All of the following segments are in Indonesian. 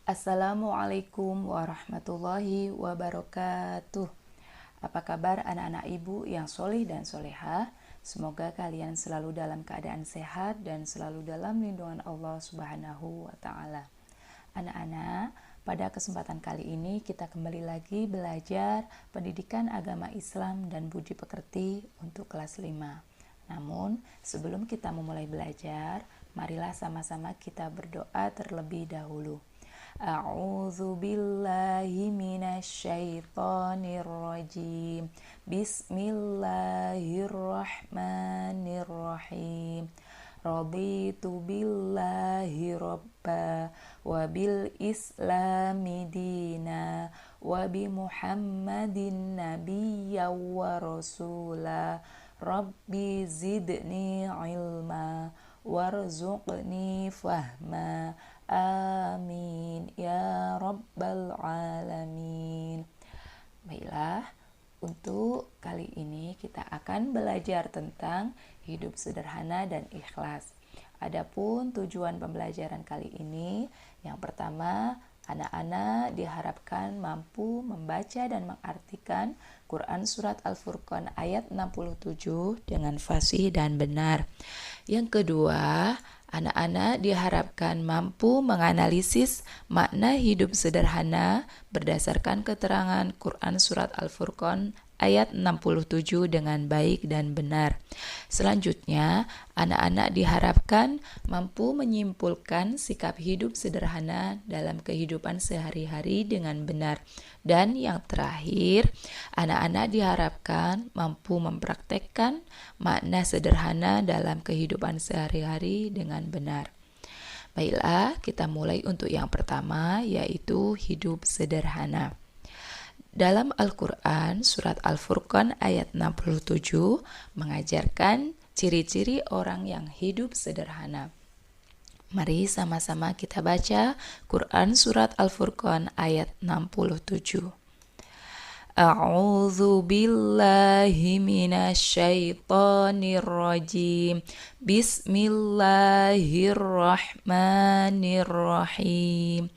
Assalamualaikum warahmatullahi wabarakatuh. Apa kabar anak-anak ibu yang solih dan solehah? Semoga kalian selalu dalam keadaan sehat dan selalu dalam lindungan Allah Subhanahu wa Ta'ala. Anak-anak, pada kesempatan kali ini kita kembali lagi belajar pendidikan agama Islam dan budi pekerti untuk kelas 5. Namun, sebelum kita memulai belajar, marilah sama-sama kita berdoa terlebih dahulu. A'udzu billahi minasyaitonir rajim. Bismillahirrahmanirrahim. Raditu billahi rabba wa bil islami dina wa bi Muhammadin nabiyya wa rasula. Rabbi zidni ilma warzuqni fahma. Amin ya rabbal alamin. Baiklah, untuk kali ini kita akan belajar tentang hidup sederhana dan ikhlas. Adapun tujuan pembelajaran kali ini, yang pertama, anak-anak diharapkan mampu membaca dan mengartikan Quran Surat Al-Furqan ayat 67 dengan fasih dan benar. Yang kedua, anak-anak diharapkan mampu menganalisis makna hidup sederhana berdasarkan keterangan Quran Surat Al-Furqan ayat 67 dengan baik dan benar. Selanjutnya, anak-anak diharapkan mampu menyimpulkan sikap hidup sederhana dalam kehidupan sehari-hari dengan benar. Dan yang terakhir, anak-anak diharapkan mampu mempraktekkan makna sederhana dalam kehidupan sehari-hari dengan benar. Baiklah, kita mulai untuk yang pertama, yaitu hidup sederhana. Dalam Al-Quran, Surat Al-Furqan ayat 67 mengajarkan ciri-ciri orang yang hidup sederhana. Mari sama-sama kita baca Quran Surat Al-Furqan ayat 67. A'udzu billahi minasyaitonir rajim. Bismillahirrahmanirrahim.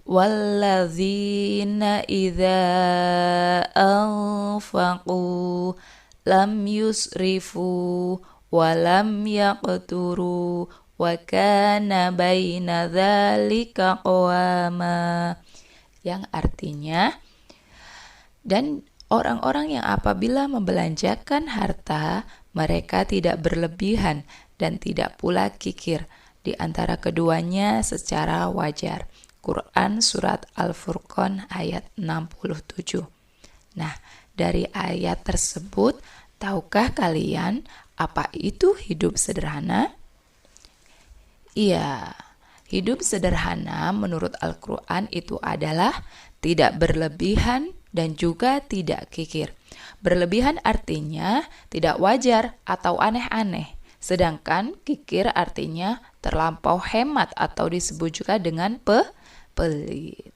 Walladzina idza anfaqu lam yusrifu wa lam yaqturu wa kana baina dzalika qawama, yang artinya, dan orang-orang yang apabila membelanjakan harta, mereka tidak berlebihan dan tidak pula kikir, di antara keduanya secara wajar. Quran Surat Al-Furqan ayat 67. Nah, dari ayat tersebut, tahukah kalian apa itu hidup sederhana? Iya, hidup sederhana menurut Al-Quran itu adalah tidak berlebihan dan juga tidak kikir. Berlebihan artinya tidak wajar atau aneh-aneh. Sedangkan kikir artinya terlampau hemat atau disebut juga dengan pelit.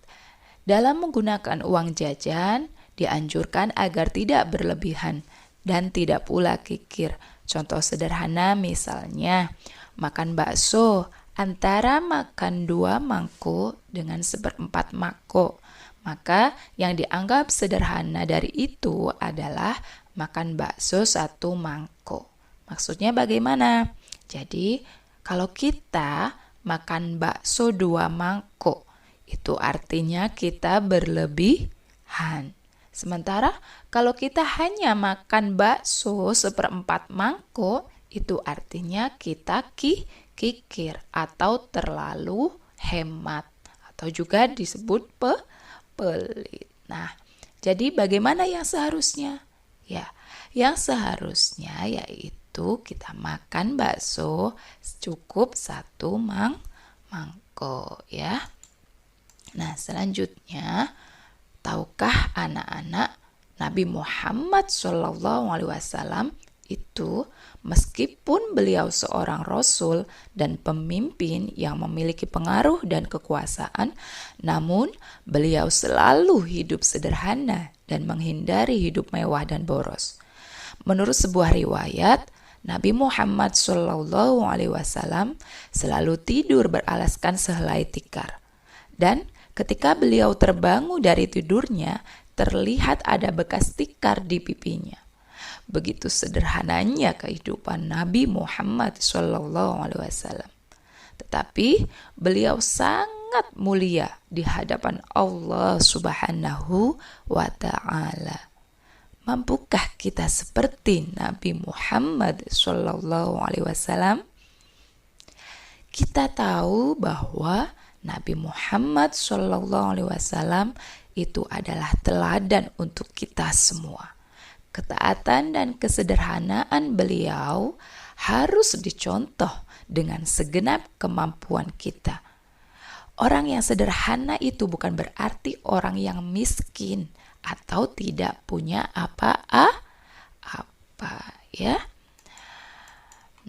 Dalam menggunakan uang jajan, dianjurkan agar tidak berlebihan dan tidak pula kikir. Contoh sederhana misalnya, makan bakso antara makan 2 mangkok dengan 1/4 mangkok. Maka yang dianggap sederhana dari itu adalah makan bakso 1 mangkok. Maksudnya bagaimana? Jadi, kalau kita makan bakso 2 mangkok, itu artinya kita berlebihan. Sementara kalau kita hanya makan bakso 1/4 mangkok, itu artinya kita kikir atau terlalu hemat, atau juga disebut pelit. Nah, jadi bagaimana yang seharusnya? Ya, yang seharusnya yaitu kita makan bakso cukup 1 mangkok ya. Nah, selanjutnya, tahukah anak-anak, Nabi Muhammad SAW itu meskipun beliau seorang rasul dan pemimpin yang memiliki pengaruh dan kekuasaan, namun beliau selalu hidup sederhana dan menghindari hidup mewah dan boros. Menurut sebuah riwayat, Nabi Muhammad SAW selalu tidur beralaskan sehelai tikar. Dan Ketika beliau terbangun dari tidurnya, terlihat ada bekas tikar di pipinya. Begitu sederhananya kehidupan Nabi Muhammad SAW. Tetapi beliau sangat mulia di hadapan Allah Subhanahu wa Ta'ala. Mampukah kita seperti Nabi Muhammad SAW? Kita tahu bahwa Nabi Muhammad SAW itu adalah teladan untuk kita semua. Ketaatan dan kesederhanaan beliau harus dicontoh dengan segenap kemampuan kita. Orang yang sederhana itu bukan berarti orang yang miskin atau tidak punya apa-apa ya.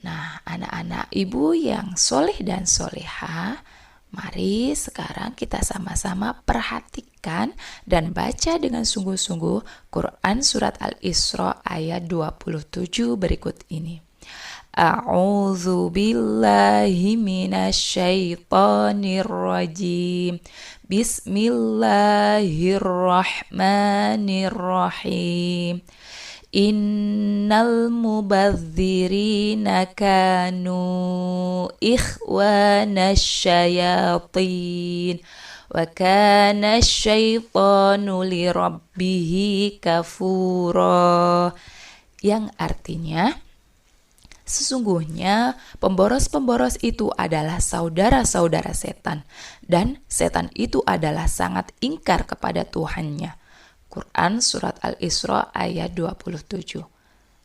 Nah, anak-anak ibu yang soleh dan soleha, mari sekarang kita sama-sama perhatikan dan baca dengan sungguh-sungguh Quran Surat Al-Isra ayat 27 berikut ini. A'udzu billahi minasyaitonir rajim. Bismillahirrahmanirrahim. Innal mubadzirina kanu ikhwanasy syayatin wa kana syaitanu lirabbihi kafura. Yang artinya, sesungguhnya pemboros-pemboros itu adalah saudara-saudara setan, dan setan itu adalah sangat ingkar kepada Tuhannya. Quran Surat Al-Isra ayat 27.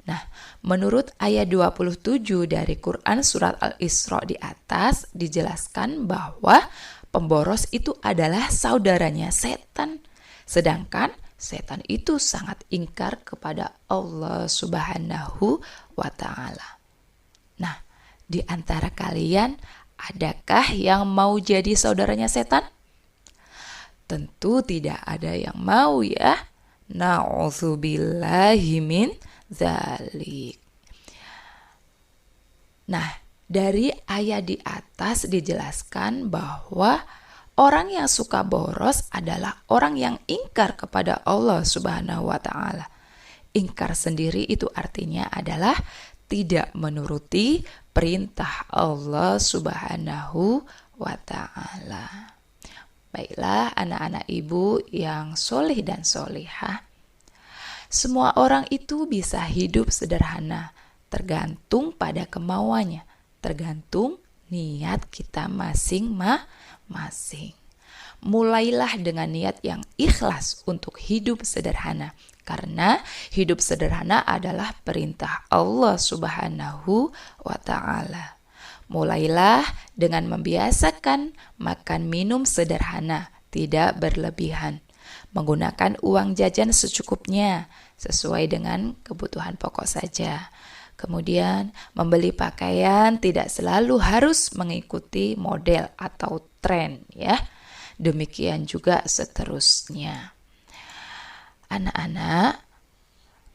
Nah, menurut ayat 27 dari Quran Surat Al-Isra di atas dijelaskan bahwa pemboros itu adalah saudaranya setan. Sedangkan setan itu sangat ingkar kepada Allah Subhanahu wa Ta'ala. Nah, di antara kalian adakah yang mau jadi saudaranya setan? Tentu tidak ada yang mau ya. Na'udzubillahi min dzalik. Nah, dari ayat di atas dijelaskan bahwa orang yang suka boros adalah orang yang ingkar kepada Allah Subhanahu wa Ta'ala. Ingkar sendiri itu artinya adalah tidak menuruti perintah Allah Subhanahu wa Ta'ala. Baiklah anak-anak ibu yang soleh dan solehah, semua orang itu bisa hidup sederhana, tergantung pada kemauannya, tergantung niat kita masing-masing. Mulailah dengan niat yang ikhlas untuk hidup sederhana, karena hidup sederhana adalah perintah Allah Subhanahu wa Ta'ala. Mulailah dengan membiasakan makan minum sederhana, tidak berlebihan. Menggunakan uang jajan secukupnya, sesuai dengan kebutuhan pokok saja. Kemudian, membeli pakaian tidak selalu harus mengikuti model atau tren ya. Demikian juga seterusnya. Anak-anak,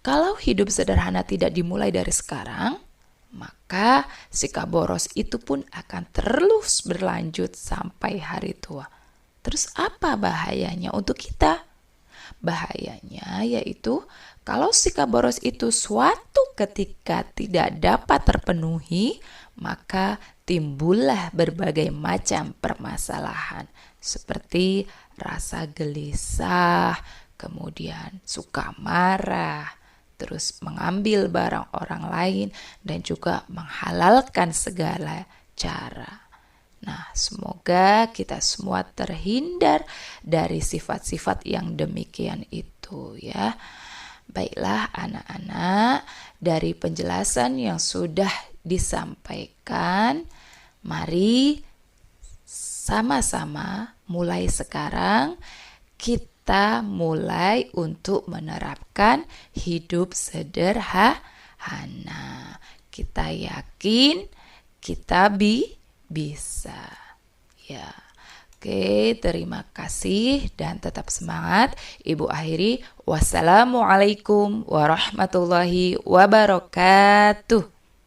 kalau hidup sederhana tidak dimulai dari sekarang, maka sikap boros itu pun akan terus berlanjut sampai hari tua. Terus apa bahayanya untuk kita? Bahayanya yaitu kalau sikap boros itu suatu ketika tidak dapat terpenuhi, maka timbullah berbagai macam permasalahan seperti rasa gelisah, kemudian suka marah, terus mengambil barang orang lain, dan juga menghalalkan segala cara. Nah, semoga kita semua terhindar dari sifat-sifat yang demikian itu ya. Baiklah anak-anak, dari penjelasan yang sudah disampaikan, mari sama-sama mulai sekarang kita mulai untuk menerapkan hidup sederhana. Kita yakin kita bisa. Ya. Oke, terima kasih dan tetap semangat. Ibu akhiri, wassalamualaikum warahmatullahi wabarakatuh.